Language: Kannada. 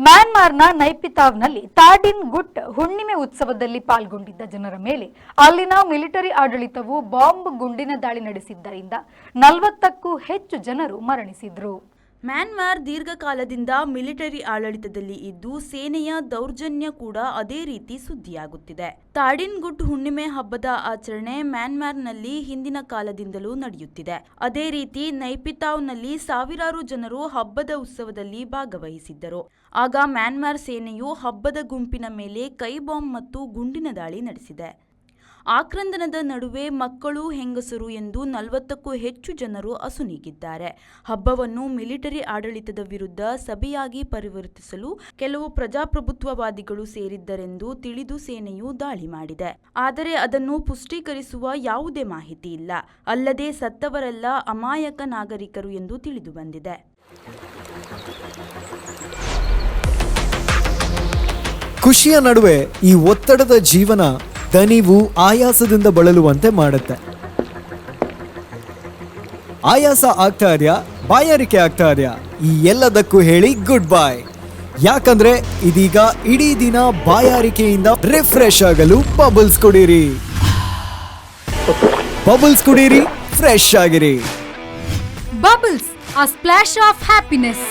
ಮ್ಯಾನ್ಮಾರ್ನ ನೈಪಿತಾವ್ನಲ್ಲಿ ತಾಡಿನ್ ಗುಟ್ ಹುಣ್ಣಿಮೆ ಉತ್ಸವದಲ್ಲಿ ಪಾಲ್ಗೊಂಡಿದ್ದ ಜನರ ಮೇಲೆ ಅಲ್ಲಿನ ಮಿಲಿಟರಿ ಆಡಳಿತವು ಬಾಂಬ್ ಗುಂಡಿನ ದಾಳಿ ನಡೆಸಿದ್ದರಿಂದ 40ಕ್ಕೂ ಹೆಚ್ಚು ಜನರು ಮರಣಿಸಿದರು. ಮ್ಯಾನ್ಮಾರ್ ದೀರ್ಘಕಾಲದಿಂದ ಮಿಲಿಟರಿ ಆಡಳಿತದಲ್ಲಿ ಇದ್ದು ಸೇನೆಯ ದೌರ್ಜನ್ಯ ಕೂಡ ಅದೇ ರೀತಿ ಸುದ್ದಿಯಾಗುತ್ತಿದೆ. ತಾಡಿನ್ ಗುಟ್ ಹುಣ್ಣಿಮೆ ಹಬ್ಬದ ಆಚರಣೆ ಮ್ಯಾನ್ಮಾರ್ನಲ್ಲಿ ಹಿಂದಿನ ಕಾಲದಿಂದಲೂ ನಡೆಯುತ್ತಿದೆ. ಅದೇ ರೀತಿ ನೈಪಿತಾವ್ನಲ್ಲಿ ಸಾವಿರಾರು ಜನರು ಹಬ್ಬದ ಉತ್ಸವದಲ್ಲಿ ಭಾಗವಹಿಸಿದ್ದರು. ಆಗ ಮ್ಯಾನ್ಮಾರ್ ಸೇನೆಯು ಹಬ್ಬದ ಗುಂಪಿನ ಮೇಲೆ ಕೈ ಬಾಂಬ್ ಮತ್ತು ಗುಂಡಿನ ದಾಳಿ ನಡೆಸಿದೆ. ಆಕ್ರಂದನದ ನಡುವೆ ಮಕ್ಕಳು, ಹೆಂಗಸರು ಎಂದು 40ಕ್ಕೂ ಹೆಚ್ಚು ಜನರು ಅಸುನೀಗಿದ್ದಾರೆ. ಹಬ್ಬವನ್ನು ಮಿಲಿಟರಿ ಆಡಳಿತದ ವಿರುದ್ಧ ಸಭೆಯಾಗಿ ಪರಿವರ್ತಿಸಲು ಕೆಲವು ಪ್ರಜಾಪ್ರಭುತ್ವವಾದಿಗಳು ಸೇರಿದ್ದರೆಂದು ತಿಳಿದು ಸೇನೆಯು ದಾಳಿ ಮಾಡಿದೆ. ಆದರೆ ಅದನ್ನು ಪುಷ್ಟೀಕರಿಸುವ ಯಾವುದೇ ಮಾಹಿತಿ ಇಲ್ಲ. ಅಲ್ಲದೆ ಸತ್ತವರೆಲ್ಲ ಅಮಾಯಕ ನಾಗರಿಕರು ಎಂದು ತಿಳಿದು ಬಂದಿದೆ. ಖುಷಿಯ ನಡುವೆ ಈ ಒತ್ತಡದ ಜೀವನ ದಣಿವು, ಆಯಾಸದಿಂದ ಬಳಲುವಂತೆ ಮಾಡುತ್ತೆ. ಆಯಾಸ ಆಗ್ತಾ ಇದೆಯಾ, ಬಾಯಾರಿಕೆ ಆಗ್ತಾ ಇದೆಯಾ? ಈ ಎಲ್ಲದಕ್ಕೂ ಹೇಳಿ ಗುಡ್ ಬೈ. ಯಾಕಂದ್ರೆ ಇದೀಗ ಇಡೀ ದಿನ ಬಾಯಾರಿಕೆಯಿಂದ ರಿಫ್ರೆಶ್ ಆಗಲು ಬಬಲ್ಸ್ ಕುಡೀರಿ. ಬಬಲ್ಸ್ ಕುಡೀರಿ, ಫ್ರೆಶ್ ಆಗಿರಿ. Bubbles, a splash of happiness.